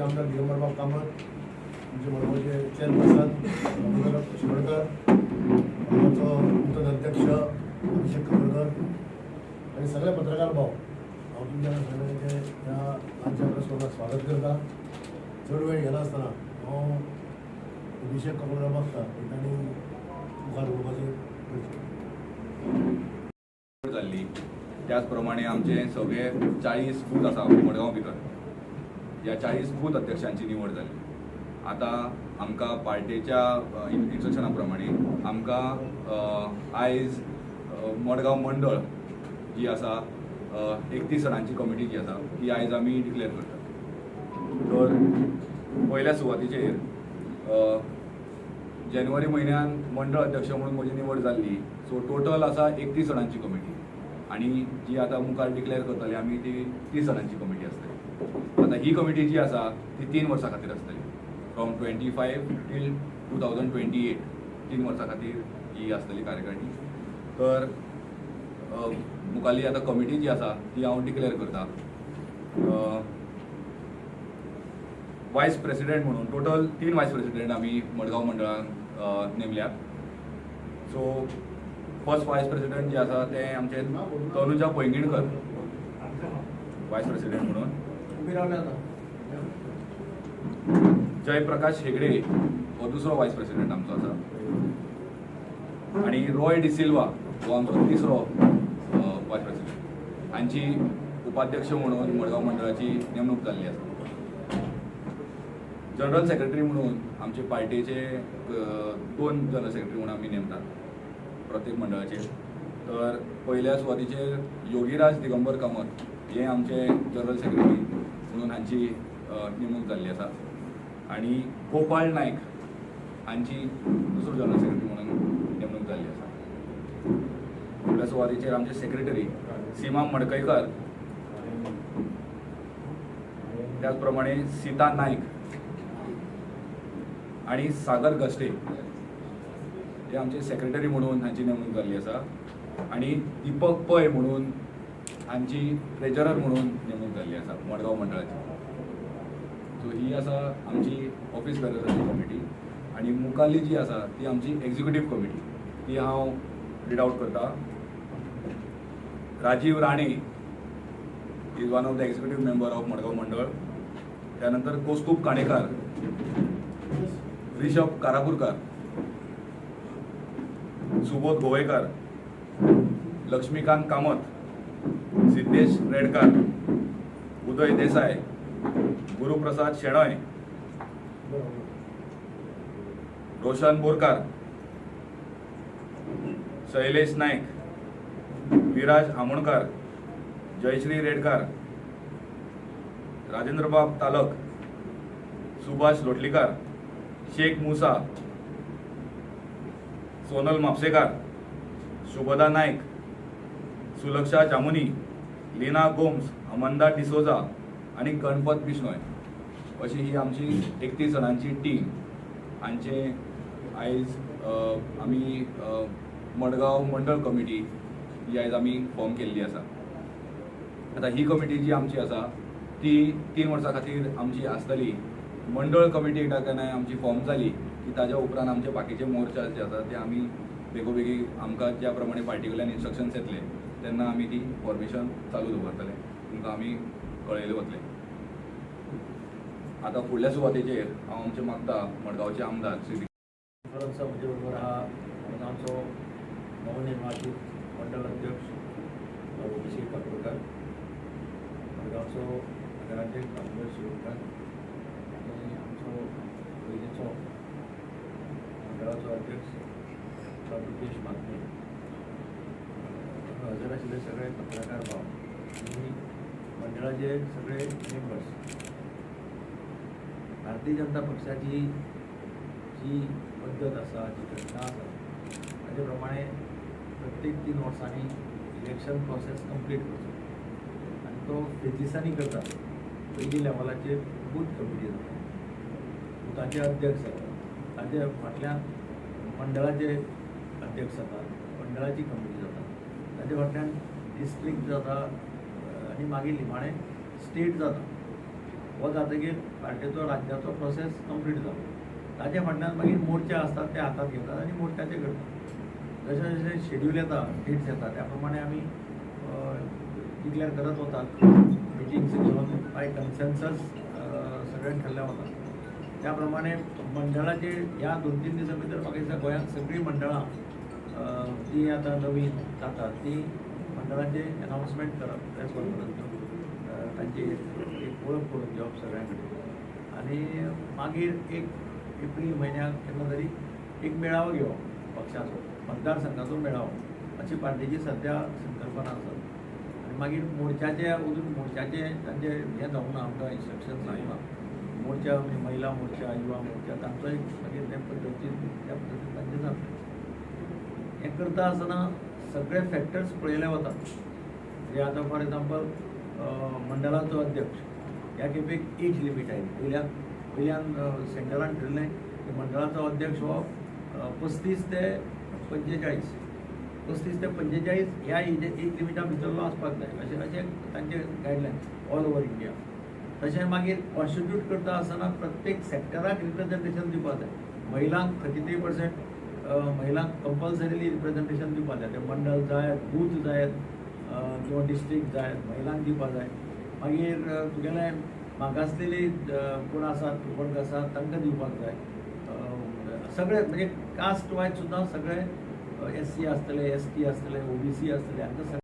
मडगावचे आमदार दिगंबरराव कामत, आमचे मडगावचे चेअरपर्सन शिरोडकर, मडगावचो नूतन अध्यक्ष अभिषेक खबरकर आणि सगळे पत्रकार भाव हांव तुमच्या सगळ्यांचे ह्या आमच्या प्रस्तावाक स्वागत करता. चड वेळ घेना आसतना हांव अभिषेक खबरकार मागता की तांणी मुखार उलोवपाचें जाल्ली. त्याचप्रमाणे आमचे सगळे 40 बूथ आसा मडगांव भितर. या 40 बूथ अध्यक्षांची निवड जाली. आता आमकां पार्टीच्या इन्स्ट्रक्शना प्रमाणे आमकां आयज मडगांव मंडळ जी आसा 31 जाणांची कमिटी जी आसा ती आयज आमी डिक्लेअर करतात. तर पयल्या सुवातेचेर जानेवारी म्हयन्यान मंडळ अध्यक्ष म्हणून म्हजी निवड जाल्ली. सो टोटल आसा 31 जाणांची कमिटी आणि जी आता मुखार डिक्लेअर करतले आमी ती 30 जाणांची कमिटी आसतली. आता ही कमिटी जी आसा ती 3 वर्सां खातीर आसतली, फ्रॉम 25 टील 2028 3 वर्सां खातीर ही आसतली कार्यकारिणी. तर मुखाल्ली आता कमिटी जी आसा ती हांव डिक्लेअर करता. वायस प्रेसिडेंट म्हणून टोटल 3 वायस प्रेसिडेंट आमी मडगांव मंडळान नेमल्यात. सो फर्स्ट वायस प्रेसिडेंट जे आसा ते आमचे तनुजा पैंगीणकर वायस प्रेसिडेंट म्हणून. जयप्रकाश हेगडे हो दुसरो वायस प्रेसिडेंट आमचो आसा आणि रॉय डिसिल्वा हो आमचो तिसरो वायस प्रेसिडेंट. हांची उपाध्यक्ष म्हणून मडगांव मंडळाची नेमणूक जाल्ली आसा. जनरल सेक्रेटरी म्हणून आमचे पार्टीचे 2 जनरल सेक्रेटरी म्हणून आमी नेमतात प्रत्येक मंडळाचेर. तर पयल्या सुवातेचेर योगीराज दिगंबर कामत हे आमचे जनरल सेक्रेटरी म्हणून हांची नेमणूक जाल्ली आसा आणि गोपाळ नायक हांची दुसरो जनरल सेक्रेटरी म्हणून नेमणूक जाल्ली आसा. फुडल्या सुवातेचेर आमचे सेक्रेटरी सीमा मडकयकर, त्याच प्रमाणे सीता नायक आणि सागर गस्टे हे आमचे सेक्रेटरी म्हणून हांची नेमणूक जाल्ली आसा आणि दीपक पै म्हणून हांची ट्रेजरर म्हणून नेमणूक जाल्ली आसा मडगांव मंडळाची. सो ही आसा आमची ऑफिस बेरर्सांची कमिटी. आणि मुखाल्ली जी आसा ती आमची एक्झिक्युटीव कमिटी, ती हांव रीड आउट करता. Rajeev Rane is one of the executive member of Madgaon Mandal. त्यानंतर कौस्तुभ काणेकार, ऋषभ कारापूरकर, सुबोध गोवेकर, लक्ष्मीकांत कामत, सिद्धेश रेडकर, उदय देसाय, गुरुप्रसाद शेणय, रोशन बोरकार, शैलेश नायक, विराज आमोणकर, जयश्री रेडकर, राजेंद्रबाब तालक, सुभाष लोटलीकर, शेख मुसा, सोनल म्हापसेकार, शुभदा नायक, सुलक्षा जामुनी, लीना गोम्स, अमंदा डिसोजा आणि गणपत बिश्नोय अशी ही आमची 31 जाणांची टीम. हांचे आयज आमी मडगांव मंडळ कमिटी ही आयज आमी फॉर्म केल्ली आसा. आता ही कमिटी जी आमची आसा ती 3 वर्सां खातीर आमची आसतली. मंडळ कमिटी एकदा केन्नाय आमची फॉर्म जाली की ताज्या उपरांत आमचे बाकीचे मोर्चा जे आसा ते आमी बेगोबेगी आमकां ज्या प्रमाणे पार्टी कडल्यान इन्स्ट्रक्शन्स येतले तेन्ना आमी ती फॉर्मेशन चालू दवरतले, तुमकां आमी कळयले वतले. आता फुडल्या सुवातेचेर हांव आमचे मागता मडगांवचे आमदार श्री म्हजे बरोबर आहा मडगांवचो नवनिर्वाचित मंडळ अध्यक्ष अभिषेक खबरकर, मडगांवचो नगराध्यक्ष रामदास शिरोडकर आणि आमचो पयलींचो मंडळाचो अध्यक्ष रुपेश मातमे, हजर आशिल्ले सगळे पत्रकार भाव आणि मंडळाचे सगळे मेंबर्स. भारतीय जनता पक्षाची जी पद्दत आसा, जी घटना आसा ताचे प्रमाणे प्रत्येक 3 वर्सांनी इलेक्शन प्रोसेस कंप्लीट करचो आनी तो फेजिसांनी करता. पयली लेवलाचेर बूथ कमिटी जाता, बुथाचे अध्यक्ष जाता, ताचे फाटल्यान मंडळाचे अध्यक्ष जाता, मंडळाची कमिटी जाता, ताचे फाटल्यान डिस्ट्रिक्ट जाता आनी मागीर निमाणें स्टेट जाता. हो जातकीर पार्टीचो राज्याचो प्रोसेस कंप्लीट जालो ताचे फाटल्यान मागीर मोर्चे असतात ते हातात घेतात आणि मोर्चाचे करतात जशें जशें शेड्यूल येता डेट्स येता त्या प्रमाणे आमी डिक्लेअर करत वतात मिटिंग्स घेवन बाय कन्सेन्सस सगळ्यांक ठरल्या वता त्या प्रमाणे मंडळाचे ह्या 2-3 दिसां भितर म्हाका दिसता गोंयांत सगळीं मंडळां ती आतां नवीन जातात ती मंडळाचे अनाउन्समेंट करप प्रेस कॉन्फरन्स घेवन तांची एक वळख करून घेवप सगळ्यां कडेन आनी मागीर एक एप्रील म्हयन्याक केन्ना तरी एक मेळावो घेवप पक्षाचो मतदारसंघाचो मेळावो अशी पार्टीची सद्या संकल्पना आसा आनी मागीर मोर्चाचे अजून मोर्चाचे तांचे हें जावंक ना आमकां इन्स्ट्रक्शन जावंक ना मोर्चा म्हणजे महिला मोर्चा युवा मोर्चा तांचो एक मागीर त्या पद्दतीन तांचें जातलें हें करता आसतना सगळे फॅक्टर्स पळयले वतात म्हणजे आतां फॉर एग्जाम्पल मंडळाचो अध्यक्ष ह्या खेपेक एज लिमीट आहे वयल्यान सेंट्रलान ठरलें की मंडळाचो अध्यक्ष हो 35 ते 45 ह्या एज लिमिटा भितरलो आसपाक जाय अशें तांचे गायडलायन ऑल ओवर इंडिया तशें मागीर कॉन्स्टिट्यूट करता आसतना प्रत्येक सेक्टराक रिप्रेझेंटेशन दिवपाक जाय महिलांक 33% महिलांक कंपल्सरिली रिप्रेझेंटेशन दिवपाक जाय ते मंडळ जाय बूथ जायत किंवा डिस्ट्रिक्ट जायत महिलांक दिवपाक जाय मागीर तुगेले मागासलेली कोण आसात तुपण आसात तांकां दिवपाक जाय सगळे म्हणजे कास्ट वायज सुद्दां सगळे SC आसतले ST आसतले OBC आसतले हांकां